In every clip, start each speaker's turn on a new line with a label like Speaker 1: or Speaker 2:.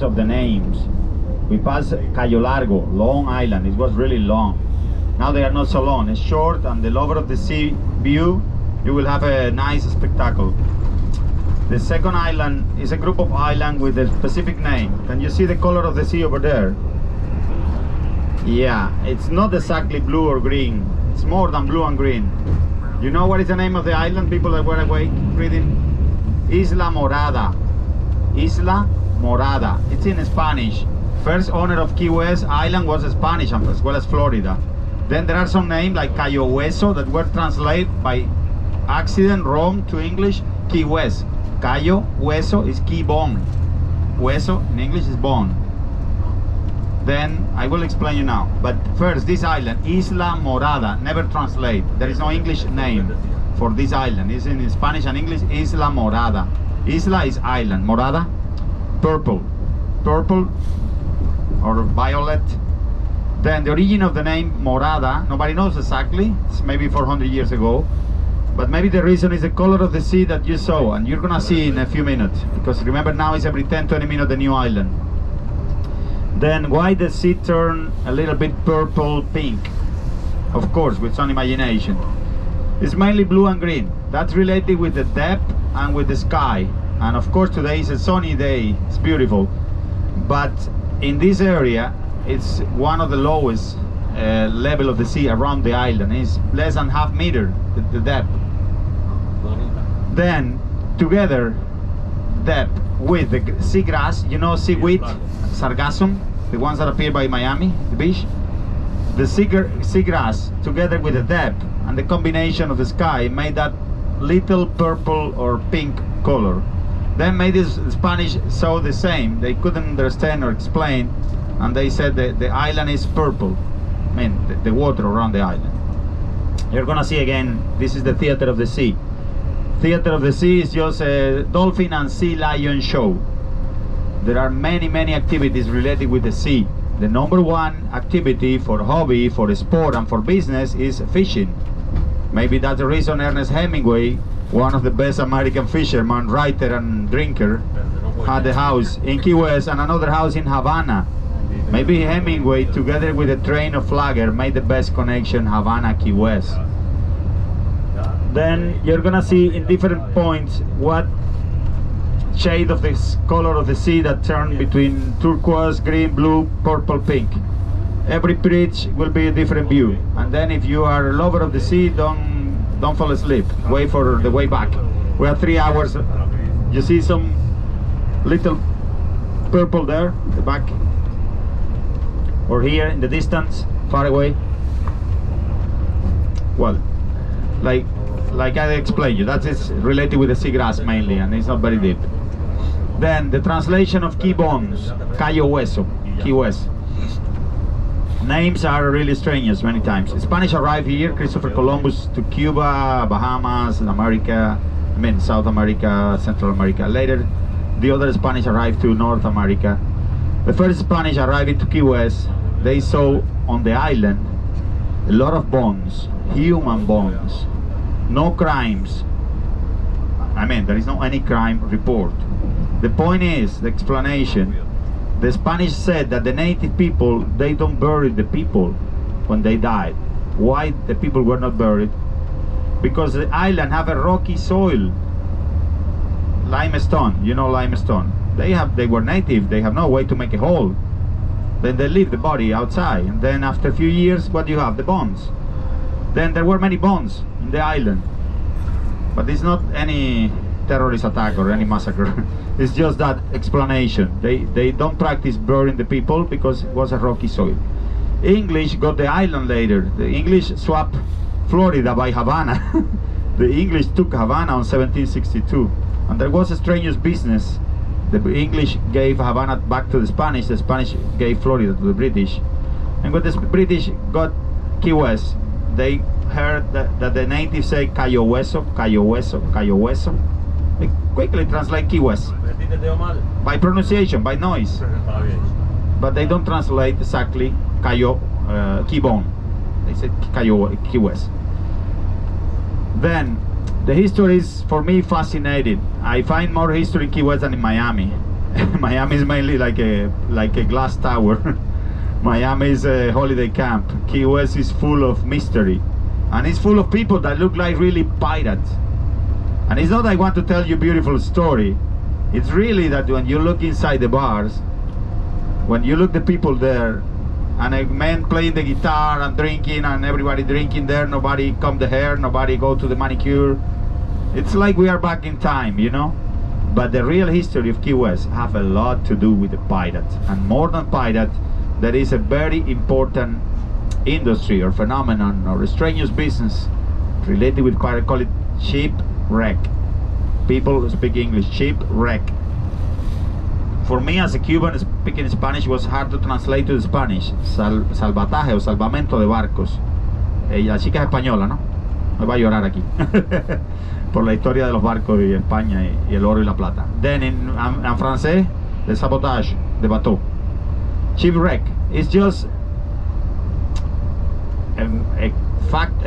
Speaker 1: of the names. We passed Cayo Largo, long island. It was really long. Now they are not so long. It's short, and the lover of the sea view, you will have a nice spectacle. The second island is a group of islands with a specific name. Can you see the color of the sea over there? Yeah, it's not exactly blue or green. It's more than blue and green. You know what is the name of the island, people that were awake reading? Isla Morada. Isla Morada. It's in Spanish. First owner of Key West Island was Spanish as well as Florida. Then there are some names like Cayo Hueso that were translated by accident wrong to English, Key West. Cayo Hueso is key bone. Hueso in English is bone. Then I will explain you now. But first, this island, Isla Morada, never translate. There is no English name for this island. It's in Spanish and English, Isla Morada. Isla is island, Morada, purple. Purple or violet. Then the origin of the name Morada, nobody knows exactly. It's maybe 400 years ago. But maybe the reason is the color of the sea that you saw, and you're gonna see in a few minutes. Because remember, now it's every 10-20 minutes the new island. Then why the sea turn a little bit purple pink? Of course, with some imagination. It's mainly blue and green. That's related with the depth and with the sky. And of course today is a sunny day, it's beautiful. But in this area, it's one of the lowest level of the sea around the island. It's less than half meter, the depth. Then together, depth with the seagrass, you know, seaweed, sargassum, the ones that appear by Miami, the beach. The seagrass together with the depth and the combination of the sky made that little purple or pink color. Then made this Spanish saw the same. They couldn't understand or explain, and they said that the island is purple. I mean, the water around the island. You're gonna see again, this is the Theater of the Sea. Theater of the Sea is just a dolphin and sea lion show. There are many activities related with the sea. The number one activity for hobby, for sport and for business is fishing. Maybe that's the reason Ernest Hemingway, one of the best American fishermen, writer and drinker, had a house in Key West and another house in Havana. Maybe Hemingway, together with a train of Flagger, made the best connection Havana-Key West. Then you're gonna see in different points what shade of this color of the sea that turn between turquoise, green, blue, purple, pink. Every bridge will be a different view. And then if you are a lover of the sea, don't fall asleep. Wait for the way back. We have 3 hours. You see some little purple there, the back, or here in the distance, far away. Well, like I explained you, that is related with the seagrass mainly, and it's not very deep. Then the translation of key bones, Cayo Hueso, Key West. Names are really strange many times. Spanish arrived here, Christopher Columbus to Cuba, Bahamas, America, I mean South America, Central America. Later, the other Spanish arrived to North America. The first Spanish arriving to Key West, they saw on the island a lot of bones, human bones. No crimes. I mean, there is no any crime report. The point is, the explanation, the Spanish said that the native people, they don't bury the people when they died. Why the people were not buried? Because the island have a rocky soil. Limestone, you know limestone. They were native, they have no way to make a hole. Then they leave the body outside, and then after a few years, what do you have? The bones. Then there were many bones in the island. But it's not any terrorist attack or any massacre. It's just that explanation. They don't practice burying the people because it was a rocky soil. English got the island later. The English swapped Florida by Havana. The English took Havana in 1762. And there was a strange business. The English gave Havana back to the Spanish gave Florida to the British. And when the British got Key West, they heard that the natives say Cayo Hueso, Cayo Hueso, Cayo Hueso. They quickly translate Key West. By pronunciation, by noise. But they don't translate exactly Cayo, Key Bone. They said Cayo, Key West. Then, the history is, for me, fascinating. I find more history in Key West than in Miami. Miami is mainly like a glass tower. Miami is a holiday camp. Key West is full of mystery, and it's full of people that look like really pirates. And it's not I want to tell you a beautiful story. It's really that when you look inside the bars, when you look the people there, and a man playing the guitar and drinking, and everybody drinking there, nobody comb the hair, nobody go to the manicure. It's like we are back in time, you know. But the real history of Key West have a lot to do with the pirates, and more than pirates, there is a very important industry or phenomenon or a strenuous business related with pirate. Call it shipwreck. People speak English. Shipwreck. For me, as a Cuban speaking Spanish, was hard to translate to the Spanish. Salvataje o salvamento de barcos. La chica es española, ¿no? Me va a llorar aquí. Por la historia de los barcos y España y el oro y la plata. Then en francés, le sabotage de bateau. Shipwreck is just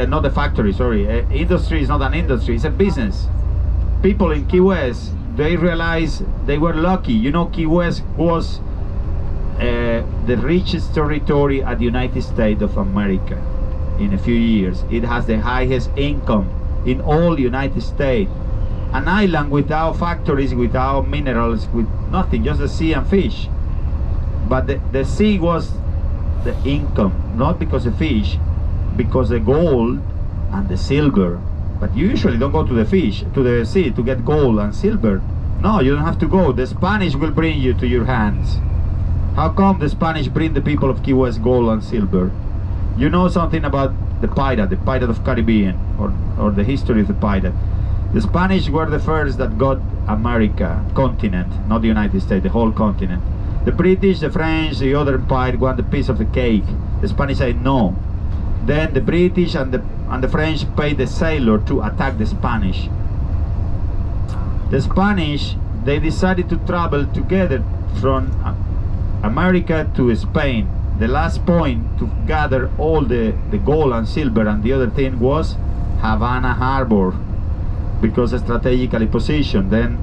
Speaker 1: not a factory, sorry. Industry is not an industry, it's a business. People in Key West, they realized they were lucky. You know, Key West was the richest territory at the United States of America in a few years. It has the highest income in all the United States. An island without factories, without minerals, with nothing, just the sea and fish. But the sea was the income, not because of fish, because the gold and the silver. But you usually don't go to the sea to get gold and silver. No, you don't have to go. The Spanish will bring you to your hands. How come the Spanish bring the people of Key West gold and silver? You know something about the pirate of Caribbean, or the history of the pirate. The Spanish were the first that got America, continent, not the United States, the whole continent. The British, the French, the other empire want a piece of the cake. The Spanish said no. Then the British and the French paid the sailor to attack the Spanish. The Spanish, they decided to travel together from America to Spain. The last point to gather all the gold and silver and the other thing was Havana Harbor, because strategically positioned. Then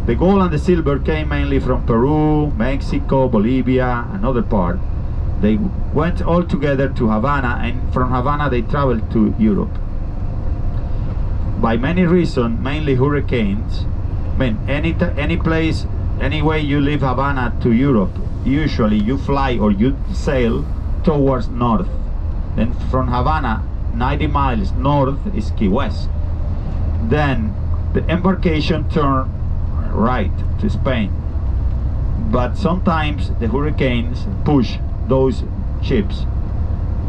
Speaker 1: the gold and the silver came mainly from Peru, Mexico, Bolivia, and other part. They went all together to Havana, and from Havana they traveled to Europe. By many reasons, mainly hurricanes. I mean, any place, any way you leave Havana to Europe, usually you fly or you sail towards north. Then from Havana, 90 miles north is Key West. Then the embarkation turned right to Spain. But sometimes the hurricanes push those ships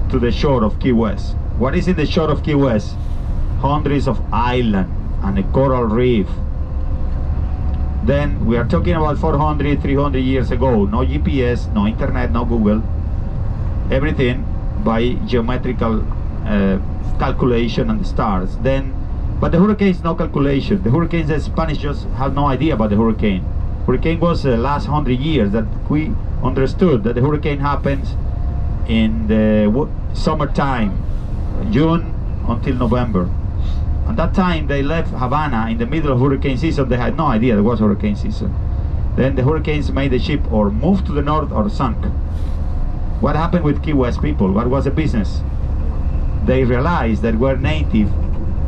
Speaker 1: to the shore of Key West. What is in the shore of Key West? Hundreds of islands and a coral reef. Then we are talking about 400, 300 years ago. No GPS, no internet, no Google. Everything by geometrical calculation and the stars. Then, but the hurricanes, no calculation. The hurricanes, the Spanish just have no idea about the hurricane. Hurricane was the last 100 years that we understood that the hurricane happens in the summertime, June until November. At that time they left Havana in the middle of hurricane season. They had no idea there was hurricane season. Then the hurricanes made the ship or move to the north or sunk. What happened with Key West people? What was the business? They realized that we're native